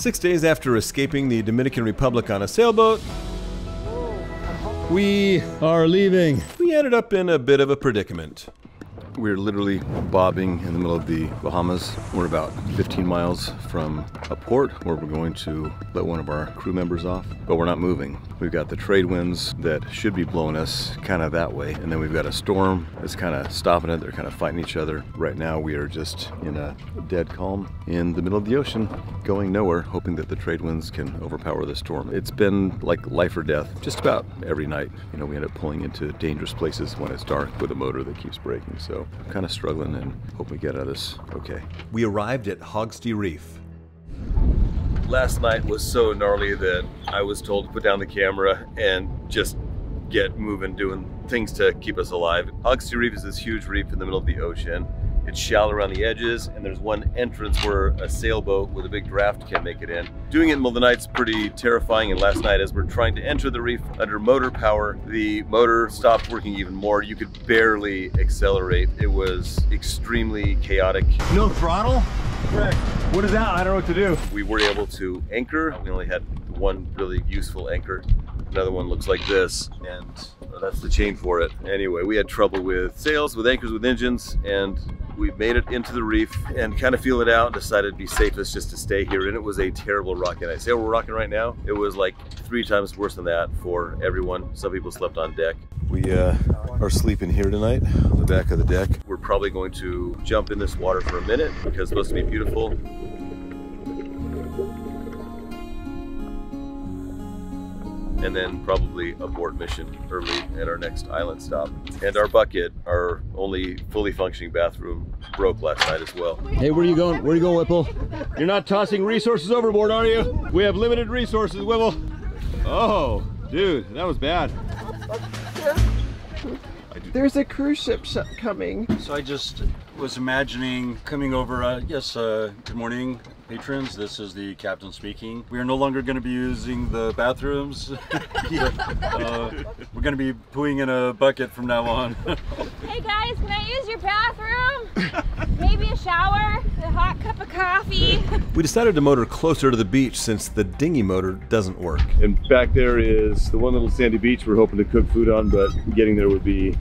6 days after escaping the Dominican Republic on a sailboat, we are leaving. We ended up in a bit of a predicament. We're literally bobbing in the middle of the Bahamas. We're about 15 miles from a port where we're going to let one of our crew members off, but we're not moving. We've got the trade winds that should be blowing us kind of that way, and then we've got a storm that's kind of stopping it. They're kind of fighting each other. Right now we are just in a dead calm in the middle of the ocean, going nowhere, hoping that the trade winds can overpower the storm. It's been like life or death just about every night. You know, we end up pulling into dangerous places when it's dark with a motor that keeps breaking. So I'm kind of struggling and hope we get out of this okay. We arrived at Hogsty Reef. Last night was so gnarly that I was told to put down the camera and just get moving, doing things to keep us alive. Hogsty Reef is this huge reef in the middle of the ocean. It's shallow around the edges, and there's one entrance where a sailboat with a big draft can make it in. Doing it in the middle of the night is pretty terrifying, and last night as we're trying to enter the reef under motor power, the motor stopped working even more. You could barely accelerate. It was extremely chaotic. No throttle? Correct. What is that? I don't know what to do. We were able to anchor. We only had one really useful anchor. Another one looks like this, and that's the chain for it. Anyway, we had trouble with sails, with anchors, with engines, and we made it into the reef and kind of feel it out and decided it'd be safest just to stay here. And it was a terrible rocking. I say we're rocking right now. It was like 3 times worse than that for everyone. Some people slept on deck. We are sleeping here tonight on the back of the deck. We're probably going to jump in this water for a minute because it's supposed to be beautiful. And then probably abort mission early at our next island stop. And our bucket, our only fully functioning bathroom, broke last night as well. Hey, where are you going? Where are you going, Whipple? You're not tossing resources overboard, are you? We have limited resources, Whipple. Oh, dude, that was bad. There's a cruise ship coming. So I just was imagining coming over, good morning, patrons. This is the captain speaking. We are no longer going to be using the bathrooms. We're going to be pooing in a bucket from now on. Hey guys, can I use your bathroom? Maybe a shower, a hot cup of coffee. We decided to motor closer to the beach since the dinghy motor doesn't work. And back there is the one little sandy beach we're hoping to cook food on, but getting there would be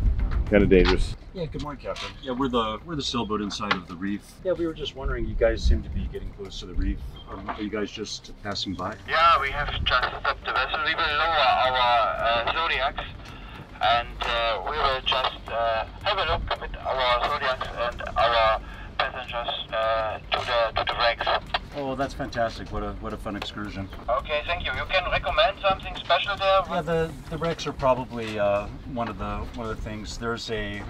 kind of dangerous. Yeah, good morning, Captain. Yeah, we're the sailboat inside of the reef. Yeah, we were just wondering, you guys seem to be getting close to the reef. Are you guys just passing by? Yeah, we have just stopped the vessel. We will lower our zodiacs, and we will just have a look at our zodiacs and our passengers to the wrecks. Oh, that's fantastic. What a fun excursion. Okay, thank you. You can recommend something special there? Yeah, the wrecks are probably one of the things. There's a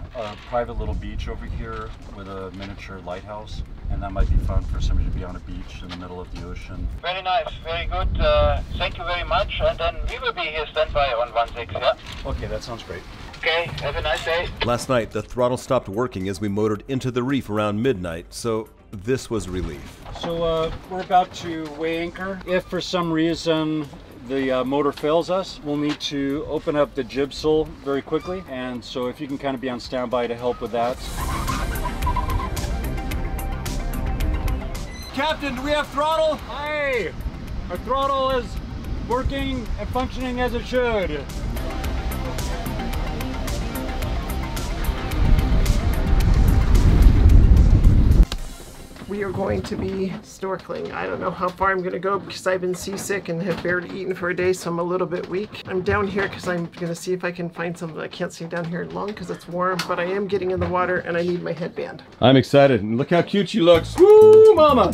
private little beach over here with a miniature lighthouse, and that might be fun for somebody to be on a beach in the middle of the ocean. Very nice, very good. Thank you very much, and then we will be here standby on 16, yeah? Okay, that sounds great. Okay, have a nice day. Last night, the throttle stopped working as we motored into the reef around midnight, so this was relief. So we're about to weigh anchor. If for some reason the motor fails us, we'll need to open up the jibsail very quickly. And so if you can kind of be on standby to help with that. Captain, do we have throttle? Hey, our throttle is working and functioning as it should. We are going to be snorkeling. I don't know how far I'm gonna go because I've been seasick and have barely eaten for a day, so I'm a little bit weak. I'm down here because I'm gonna see if I can find something. I can't see down here long because it's warm, but I am getting in the water and I need my headband. I'm excited, and look how cute she looks. Woo, mama!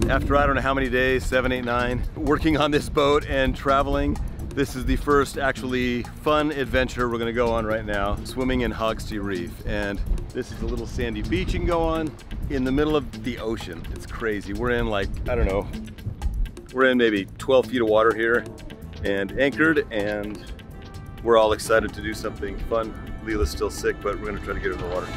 After I don't know how many days, 7, 8, 9, working on this boat and traveling, this is the first actually fun adventure we're gonna go on right now, swimming in Hogsty Reef. And this is a little sandy beach you can go on in the middle of the ocean. It's crazy. We're in like, I don't know, we're in maybe 12 feet of water here and anchored, and we're all excited to do something fun. Leela's still sick, but we're gonna try to get her in the water.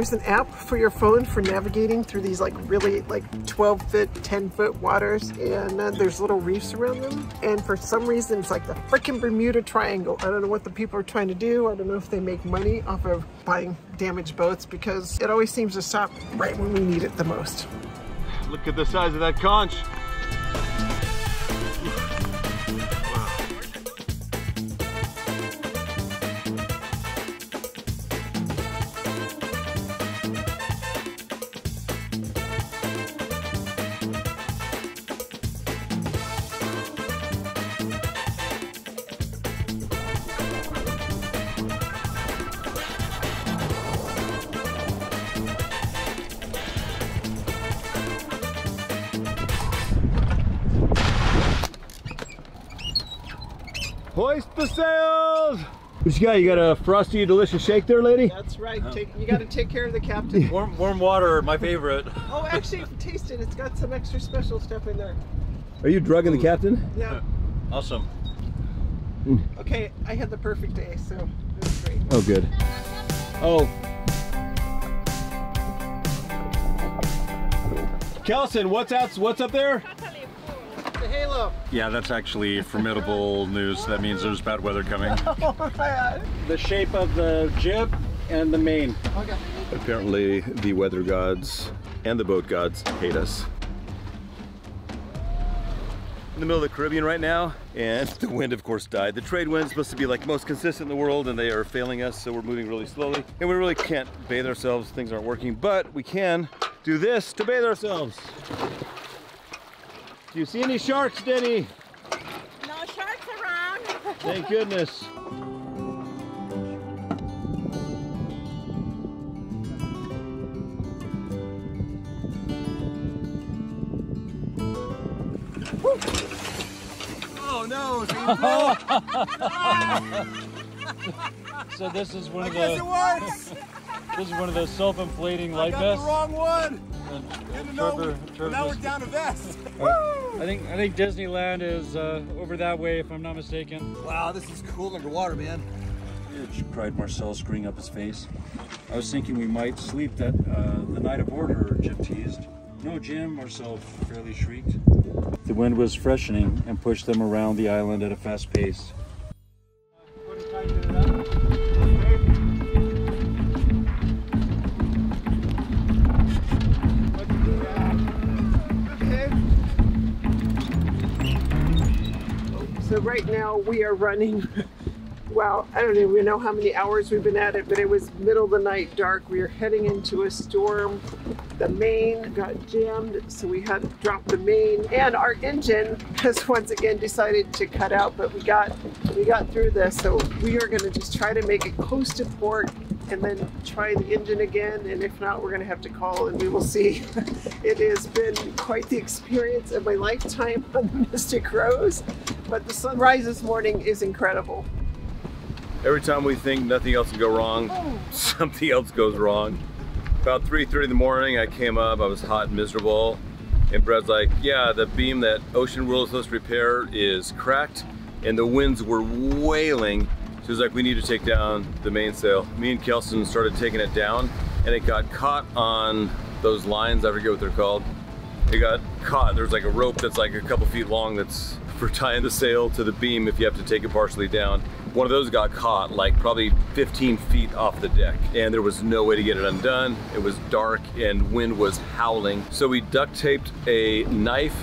there's an app for your phone for navigating through these like really like 12-foot, 10-foot waters, and there's little reefs around them. And for some reason, it's like the freaking Bermuda Triangle. I don't know what the people are trying to do. I don't know if they make money off of buying damaged boats, because it always seems to stop right when we need it the most. Look at the size of that conch. Hoist the sails! What you got? You got a frosty, delicious shake there, lady? That's right. You got to take care of the captain. Warm water, my favorite. Oh, actually, taste it. It's got some extra special stuff in there. Are you drugging the captain? Yeah. Awesome. Okay, I had the perfect day, so it was great. Oh, good. Oh. Kelson, what's up there? The halo. Yeah, that's actually formidable news. That means there's bad weather coming. The shape of the jib and the main. Okay. Apparently the weather gods and the boat gods hate us. In the middle of the Caribbean right now, and the wind of course died. The trade wind's supposed to be like most consistent in the world, and they are failing us, so we're moving really slowly. And we really can't bathe ourselves, things aren't working, but we can do this to bathe ourselves. Do you see any sharks, Denny? No sharks around. Thank goodness. Oh no! So this is one I of guess it the works! this is one of the self-inflating I life got vests. the wrong one! Trevor Now we're just- down a vest! I think Disneyland is over that way, if I'm not mistaken. Wow, this is cool underwater, man. Cried Marcel, screwing up his face. I was thinking we might sleep that the night aboard her, Jim teased. No, Jim, Marcel fairly shrieked. The wind was freshening and pushed them around the island at a fast pace. So right now we are running, well, I don't even know how many hours we've been at it, but it was middle of the night, dark. We are heading into a storm. The main got jammed, so we had to drop the main, and our engine has once again decided to cut out, but we got through this. So we are gonna just try to make it close to port and then try the engine again, and if not, we're gonna have to call and we will see. It has been quite the experience of my lifetime on the Mystic Rose, but the sunrise this morning is incredible. Every time we think nothing else can go wrong, something else goes wrong. About 3:30 in the morning, I came up, I was hot and miserable, and Brad's like, yeah, the beam that Ocean World is supposed to repair is cracked, and the winds were wailing. So he's like, we need to take down the mainsail. Me and Kelson started taking it down, and it got caught on those lines, I forget what they're called. It got caught, there's like a rope that's like a couple feet long that's for tying the sail to the beam if you have to take it partially down. One of those got caught like probably 15 feet off the deck, and there was no way to get it undone. It was dark and wind was howling. So we duct taped a knife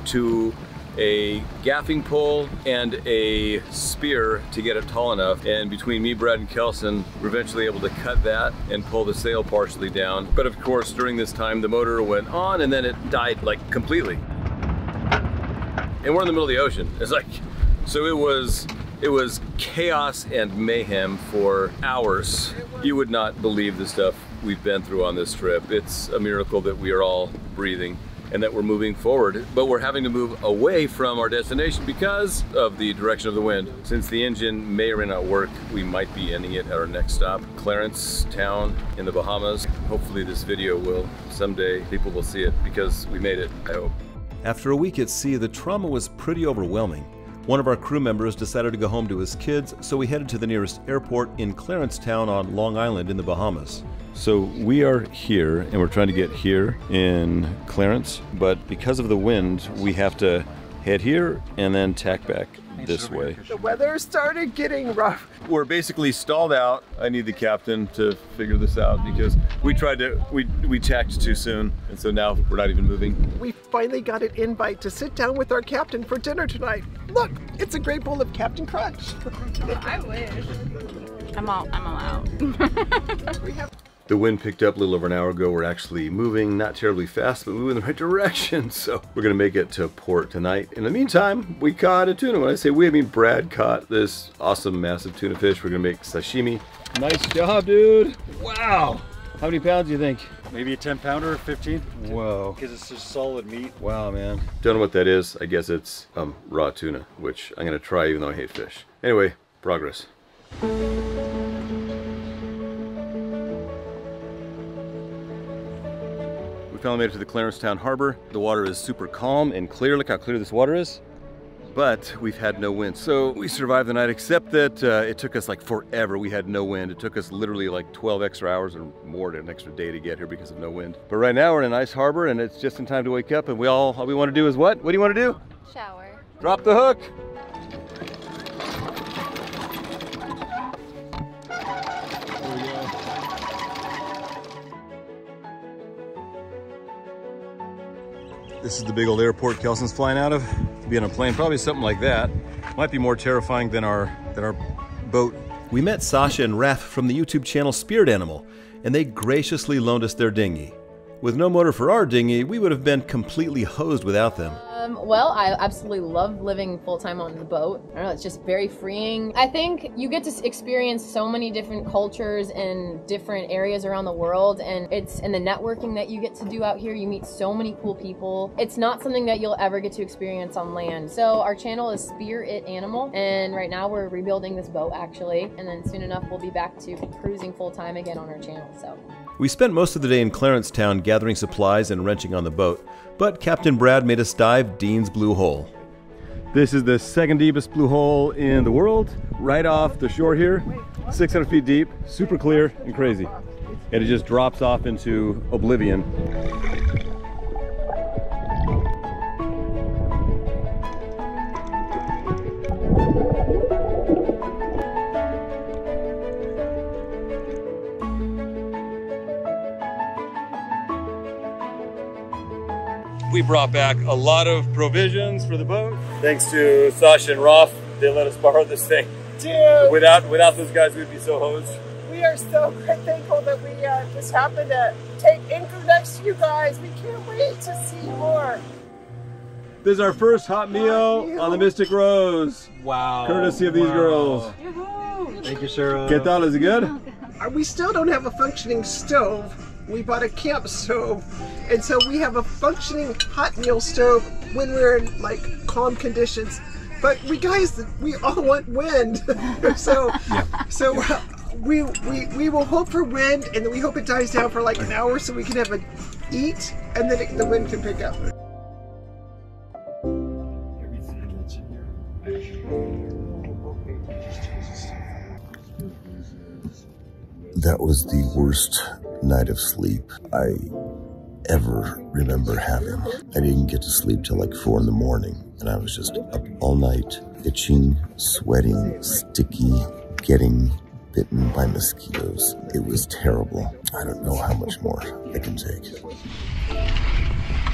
to a gaffing pole and a spear to get it tall enough, and between me, Brad, and Kelson, we're eventually able to cut that and pull the sail partially down. But of course, during this time, the motor went on and then it died like completely. And we're in the middle of the ocean. It's like, so it was chaos and mayhem for hours. You would not believe the stuff we've been through on this trip. It's a miracle that we are all breathing and that we're moving forward, but we're having to move away from our destination because of the direction of the wind. Since the engine may or may not work, we might be ending it at our next stop, Clarence town in the Bahamas. Hopefully this video will, someday people will see it because we made it, I hope. After a week at sea, the trauma was pretty overwhelming. One of our crew members decided to go home to his kids, so we headed to the nearest airport in Clarence Town on Long Island in the Bahamas. So we are here, and we're trying to get here in Clarence, but because of the wind, we have to head here and then tack back this way. The weather started getting rough. We're basically stalled out. I need the captain to figure this out because we tacked too soon, and so now we're not even moving. We finally got an invite to sit down with our captain for dinner tonight. Look, it's a great bowl of Captain Crunch. I wish. I'm all out. The wind picked up a little over an hour ago. We're actually moving, not terribly fast, but moving in the right direction. So we're gonna make it to port tonight. In the meantime, we caught a tuna. When I say we, I mean Brad caught this awesome, massive tuna fish. We're gonna make sashimi. Nice job, dude. Wow. How many pounds do you think? Maybe a 10-pounder or 15. Whoa. Because it's just solid meat. Wow, man. Don't know what that is. I guess it's raw tuna, which I'm gonna try even though I hate fish. Anyway, progress. Finally made it to the Clarence Town Harbor. The water is super calm and clear. Look how clear this water is. But we've had no wind. So we survived the night, except that it took us like forever. We had no wind. It took us literally like 12 extra hours or more to an extra day to get here because of no wind. But right now we're in a nice harbor and it's just in time to wake up, and all we want to do is what? What do you want to do? Shower. Drop the hook. This is the big old airport Kelson's flying out of. To be on a plane, probably something like that. Might be more terrifying than our boat. We met Sasha and Raph from the YouTube channel Spirit Animal, and they graciously loaned us their dinghy. With no motor for our dinghy, we would have been completely hosed without them. Well, I absolutely love living full-time on the boat. I don't know, it's just very freeing. I think you get to experience so many different cultures in different areas around the world, and it's in the networking that you get to do out here. You meet so many cool people. It's not something that you'll ever get to experience on land. So our channel is Spirit Animal, and right now we're rebuilding this boat actually, and then soon enough we'll be back to cruising full-time again on our channel. So we spent most of the day in Clarence Town gathering supplies and wrenching on the boat, but Captain Brad made us dive Dean's Blue Hole. This is the second deepest blue hole in the world, right off the shore here, 600 feet deep, super clear and crazy. And it just drops off into oblivion. We brought back a lot of provisions for the boat. Thanks to Sasha and Rolf, they let us borrow this thing. Dude! Without those guys, we'd be so hosed. We are so thankful that we just happened to take anchor next to you guys. We can't wait to see more. This is our first hot meal on the Mystic Rose. Wow. Courtesy of these girls. Thank you, Sarah. ¿Qué tal? Is it good? We still don't have a functioning stove. We bought a camp stove, and so we have a functioning hot meal stove when we're in like calm conditions. But we all want wind, so we will hope for wind, and then we hope it dies down for like an hour so we can have a eat, and then the wind can pick up. That was the worst night of sleep I ever remember having. I didn't get to sleep till like 4 in the morning, and I was just up all night, itching, sweating, sticky, getting bitten by mosquitoes. It was terrible. I don't know how much more I can take.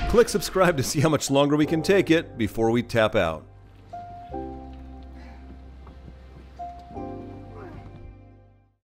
Click subscribe to see how much longer we can take it before we tap out.